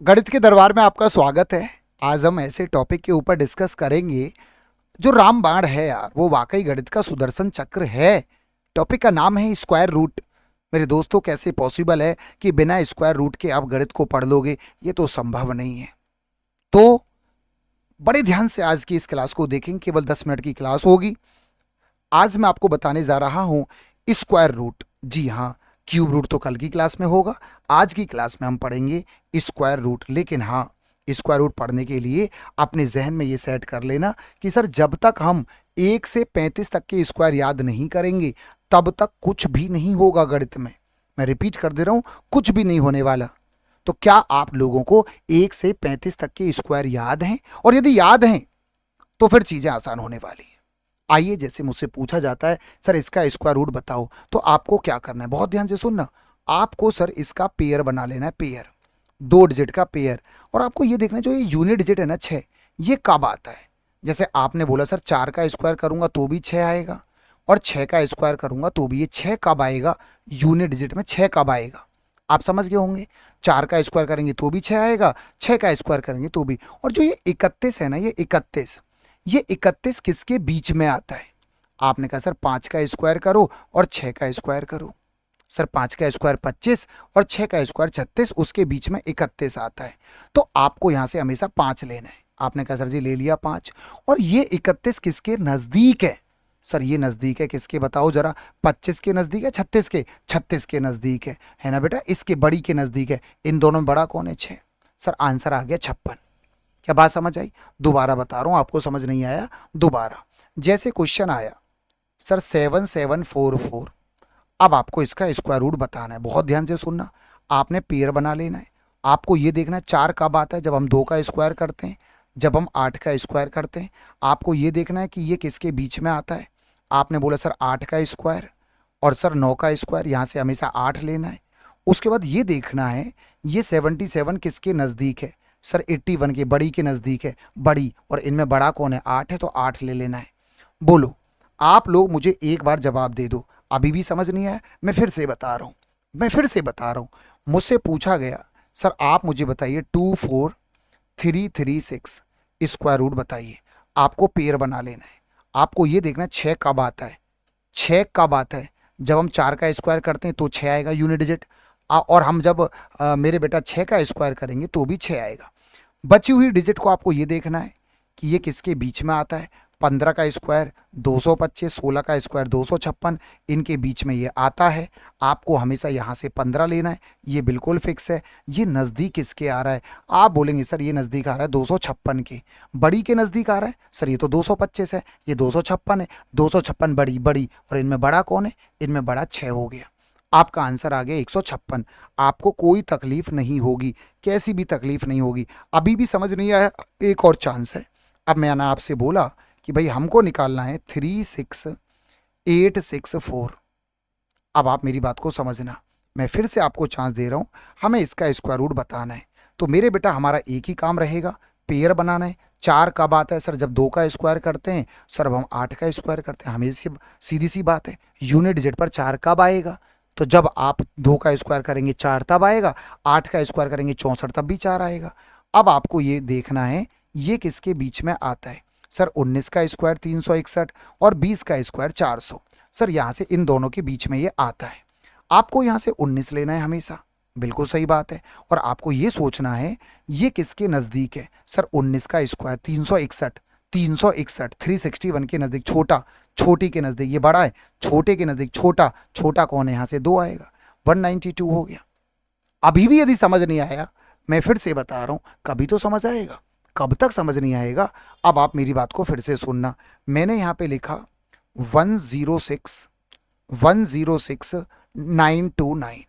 गणित के दरबार में आपका स्वागत है। आज हम ऐसे टॉपिक के ऊपर डिस्कस करेंगे जो रामबाण है यार, वो वाकई गणित का सुदर्शन चक्र है। टॉपिक का नाम है स्क्वायर रूट। मेरे दोस्तों, कैसे पॉसिबल है कि बिना स्क्वायर रूट के आप गणित को पढ़ लोगे? ये तो संभव नहीं है। तो बड़े ध्यान से आज की इस क्लास को देखें, केवल 10 मिनट की क्लास होगी। आज मैं आपको बताने जा रहा हूं स्क्वायर रूट। जी हाँ, क्यूब रूट तो कल की क्लास में होगा। आज की क्लास में हम पढ़ेंगे स्क्वायर रूट। लेकिन हाँ, स्क्वायर रूट पढ़ने के लिए अपने जहन में ये सेट कर लेना कि सर, जब तक हम 1 से 35 तक के स्क्वायर याद नहीं करेंगे तब तक कुछ भी नहीं होगा गणित में। मैं रिपीट कर दे रहा हूं, कुछ भी नहीं होने वाला। तो क्या आप लोगों को 1 से 35 तक के स्क्वायर याद हैं? और यदि याद हैं तो फिर चीजें आसान होने वाली हैं। आइए, जैसे मुझसे पूछा जाता है सर इसका स्क्वायर रूट बताओ, तो आपको क्या करना है? बहुत ध्यान से सुनना। आपको सर इसका पेयर बना लेना है, पेयर, 2 डिजिट का पेयर। और आपको ये देखना है जो ये यूनिट डिजिट है ना 6, ये कब आता है। जैसे आपने बोला सर 4 का स्क्वायर करूंगा तो भी 6 आएगा, और 6 का स्क्वायर करूंगा तो भी। ये 6 कब आएगा? यूनिट डिजिट में 6 कब आएगा? आप समझ गए होंगे। 4 का स्क्वायर करेंगे तो भी 6 आएगा, 6 का स्क्वायर करेंगे तो भी। और जो ये 31 है ना, ये 31 किसके बीच में आता है? आपने कहा सर 5 का स्क्वायर करो और 6 का स्क्वायर करो। सर 5 का स्क्वायर 25 और 6 का स्क्वायर 36, उसके बीच में 31 आता है। तो आपको यहां से हमेशा 5 लेना है। आपने कहा सर जी ले लिया 5। और ये 31 किसके नजदीक है? सर ये नजदीक है किसके, बताओ जरा। 25 के नजदीक है, 36 के? 36 के नजदीक है ना बेटा, इसके बड़ी के नजदीक है। इन दोनों में बड़ा कौन है? 6। सर आंसर आ गया 56। क्या बात समझ आई? दोबारा बता रहा हूं, आपको समझ नहीं आया दोबारा। जैसे क्वेश्चन आया सर 7744, अब आपको इसका स्क्वायर रूट बताना है। बहुत ध्यान से सुनना। आपने पेयर बना लेना है। आपको ये देखना है 4 कब आता है, जब हम 2 का स्क्वायर करते हैं, जब हम 8 का स्क्वायर करते हैं। आपको ये देखना है कि ये किसके बीच में आता है। आपने बोला सर 8 का स्क्वायर और सर 9 का स्क्वायर, यहां से हमेशा 8 लेना है। उसके बाद ये देखना है ये 77 किसके नजदीक है। सर 81 के, बड़ी के नजदीक है, बड़ी। और इनमें बड़ा कौन है? 8 है, तो 8 ले लेना है। बोलो, आप लोग मुझे एक बार जवाब दे दो। अभी भी समझ नहीं आया? मैं फिर से बता रहा हूं। मुझसे पूछा गया सर आप मुझे बताइए 24336 स्क्वायर रूट बताइए। आपको पेयर बना लेना है। आपको ये देखना है 6 कब आता है। 6 कब आता है? जब हम 4 का स्क्वायर करते हैं तो 6 आएगा यूनिट डिजिट। और हम जब मेरे बेटा 6 का स्क्वायर करेंगे तो भी 6 आएगा। बची हुई डिजिट को आपको ये देखना है कि ये किसके बीच में आता है। 15 का स्क्वायर 225, 16 का स्क्वायर 256, इनके बीच में ये आता है। आपको हमेशा यहाँ से 15 लेना है, ये बिल्कुल फिक्स है। ये नज़दीक किसके आ रहा है? आप बोलेंगे सर ये नज़दीक आ रहा है 256 के। बड़ी के नज़दीक आ रहा है? सर ये तो 225 है, ये 256 है। 256 बड़ी बड़ी, और इनमें बड़ा कौन है? इनमें बड़ा 6 हो गया। आपका आंसर आ गया 156। आपको कोई तकलीफ नहीं होगी, कैसी भी तकलीफ नहीं होगी। अभी भी समझ नहीं आया? एक और चांस है। अब मैंने आपसे बोला कि भाई हमको निकालना है 36864। अब आप मेरी बात को समझना। मैं फिर से आपको चांस दे रहा हूं, हमें इसका स्क्वायर रूट बताना है। तो मेरे बेटा हमारा एक ही काम रहेगा, पेयर बनाना है। 4 कब आता है? सर जब 2 का स्क्वायर करते हैं। सर अब हम 8 का स्क्वायर करते हैं। हमें सीधी सी बात है, यूनिट डिजिट पर 4 कब आएगा? तो जब आप 2 का स्क्वायर करेंगे 4 तब आएगा, 8 का स्क्वायर करेंगे 64 तब भी 4 आएगा। अब आपको ये देखना है ये किसके बीच में आता है। सर 19 का स्क्वायर 361 और 20 का स्क्वायर 400। सर यहाँ से इन दोनों के बीच में ये आता है। आपको यहाँ से 19 लेना है हमेशा, बिल्कुल सही बात है। और आपको ये सोचना है ये किसके नज़दीक है। सर 19 का स्क्वायर 361, 361 के नज़दीक, छोटा छोटी के नज़दीक। ये बड़ा है, छोटे के नज़दीक छोटा, छोटा कौन है? यहाँ से 2 आएगा, 192 हो गया। अभी भी यदि समझ नहीं आया, मैं फिर से बता रहा हूं, कभी तो समझ आएगा। कब तक समझ नहीं आएगा? अब आप मेरी बात को फिर से सुनना। मैंने यहां पे लिखा 106,929।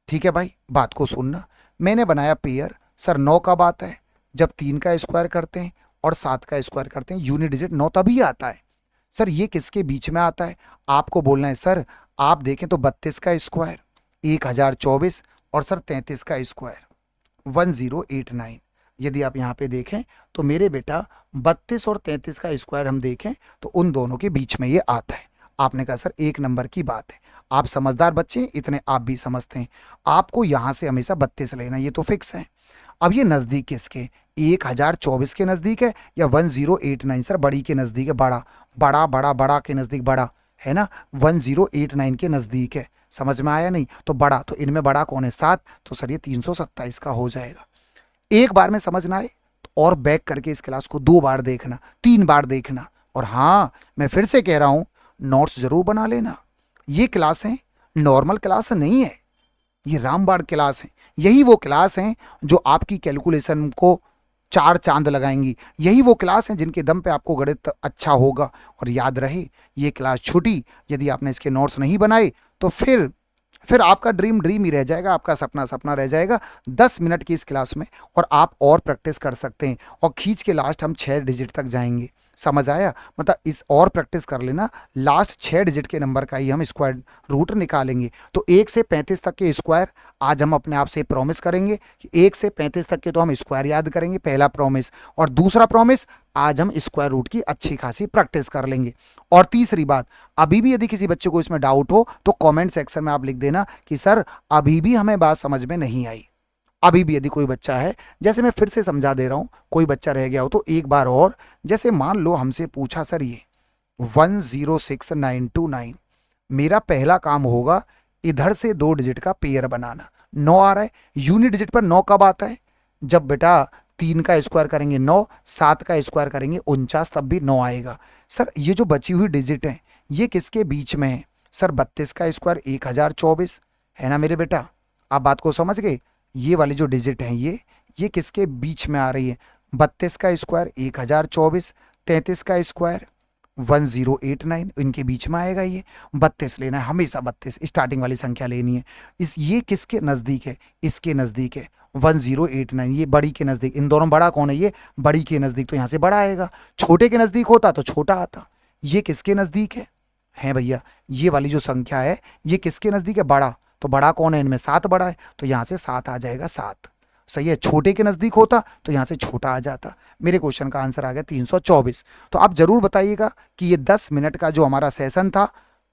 ठीक है भाई, बात को सुनना। मैंने बनाया पेयर। सर 9 कब आता है? जब 3 का स्क्वायर करते हैं और 7 का स्क्वायर करते हैं। यूनिट डिजिट 9 तभी आता है। सर ये किसके बीच में आता है? आपको बोलना है सर आप देखें तो 32 का स्क्वायर 1024 और सर 33 का स्क्वायर 1089। यदि आप यहाँ पे देखें तो मेरे बेटा 32 और 33 का स्क्वायर हम देखें तो उन दोनों के बीच में ये आता है। आपने कहा सर 1 नंबर की बात है, आप समझदार बच्चे हैं, इतने आप भी समझते हैं, आपको यहाँ से हमेशा 32 लेना, ये तो फिक्स है। अब ये नज़दीक किसके, 1024 के नज़दीक है या 1089? सर बड़ी के नज़दीक है, बड़ा बड़ा बड़ा बड़ा के नज़दीक बड़ा है ना, 1089 के नज़दीक है। समझ में आया नहीं? तो बड़ा, तो इनमें बड़ा कौन है, 7, तो सर ये 327 का हो जाएगा। एक बार में समझ ना आए तो और बैक करके इस क्लास को 2 बार देखना, 3 बार देखना। और हाँ, मैं फिर से कह रहा हूं, नोट्स जरूर बना लेना। ये क्लास है, नॉर्मल क्लास नहीं है, ये रामबाण क्लास है। यही वो क्लास है जो आपकी कैलकुलेशन को 4 चांद लगाएंगी। यही वो क्लास है जिनके दम पे आपको गणित अच्छा होगा। और याद रहे, ये क्लास छूटी, यदि आपने इसके नोट्स नहीं बनाए तो फिर आपका ड्रीम ड्रीम ही रह जाएगा, आपका सपना सपना रह जाएगा। 10 मिनट की इस क्लास में और आप और प्रैक्टिस कर सकते हैं, और खींच के लास्ट हम 6 डिजिट तक जाएंगे। समझ आया? मतलब इस और प्रैक्टिस कर लेना, लास्ट 6 डिजिट के नंबर का ही हम स्क्वायर रूट निकालेंगे। तो 1 से 35 तक के स्क्वायर आज हम अपने आप से प्रॉमिस करेंगे कि 1 से 35 तक के तो हम स्क्वायर याद करेंगे, पहला प्रॉमिस। और दूसरा प्रॉमिस, आज हम स्क्वायर रूट की अच्छी खासी प्रैक्टिस कर लेंगे। और तीसरी बात, अभी भी यदि किसी बच्चे को इसमें डाउट हो तो कमेंट सेक्शन में आप लिख देना कि सर अभी भी हमें बात समझ में नहीं आई। अभी भी यदि कोई बच्चा है, जैसे मैं फिर से समझा दे रहा हूं, कोई बच्चा रह गया हो तो एक बार और, जैसे मान लो हमसे पूछा सर ये 106929, मेरा पहला काम होगा इधर से 2 डिजिट का पेयर बनाना। 9 आ रहा है, यूनिट डिजिट पर 9 कब आता है, जब बेटा 3 का स्क्वायर करेंगे 9, 7 का स्क्वायर करेंगे 49, तब भी 9 आएगा। सर ये जो बची हुई डिजिट है ये किसके बीच में है? सर 32 का स्क्वायर 1024 है ना मेरे बेटा। आप बात को समझ गए? ये वाली जो डिजिट है ये किसके बीच में आ रही है? 32 का स्क्वायर 1024, 33 का स्क्वायर 1089, इनके बीच में आएगा। ये 32 लेना है, हमेशा 32 स्टार्टिंग वाली संख्या लेनी है। ये किसके नज़दीक है? इसके नज़दीक है 1089, ये बड़ी के नज़दीक। इन दोनों बड़ा कौन है? ये बड़ी के नज़दीक, तो यहाँ से बड़ा आएगा। छोटे के नज़दीक होता तो छोटा आता। ये किसके नज़दीक है भैया? ये वाली जो संख्या है ये किसके नज़दीक है? बड़ा। तो बड़ा कौन है इनमें? 7 बड़ा है, तो यहाँ से 7 आ जाएगा, 7। सही है। छोटे के नज़दीक होता तो यहाँ से छोटा आ जाता। मेरे क्वेश्चन का आंसर आ गया 324। तो आप जरूर बताइएगा कि ये 10 मिनट का जो हमारा सेशन था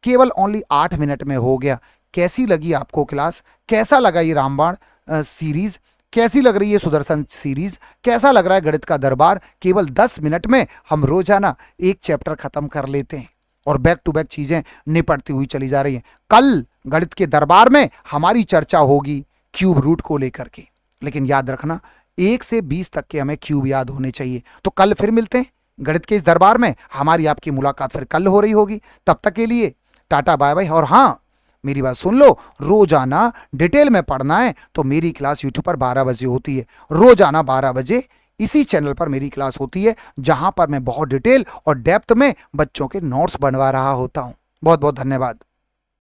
केवल ओनली 8 मिनट में हो गया। कैसी लगी आपको क्लास? कैसा लगा ये रामबाण सीरीज? कैसी लग रही है सुदर्शन सीरीज? कैसा लग रहा है गणित का दरबार? केवल 10 मिनट में हम रोजाना एक चैप्टर खत्म कर लेते हैं और बैक टू बैक चीजें निपटती हुई चली जा रही हैं। कल गणित के दरबार में हमारी चर्चा होगी क्यूब रूट को लेकर के, लेकिन याद रखना 1 से 20 तक के हमें क्यूब याद होने चाहिए। तो कल फिर मिलते हैं गणित के इस दरबार में, हमारी आपकी मुलाकात फिर कल हो रही होगी। तब तक के लिए टाटा बाय बाय। और हाँ, मेरी बात सुन लो, रोजाना डिटेल में पढ़ना है तो मेरी क्लास यूट्यूब पर 12 बजे होती है। रोजाना 12 बजे इसी चैनल पर मेरी क्लास होती है, जहां पर मैं बहुत डिटेल और डेप्थ में बच्चों के नोट्स बनवा रहा होता हूं। बहुत बहुत धन्यवाद।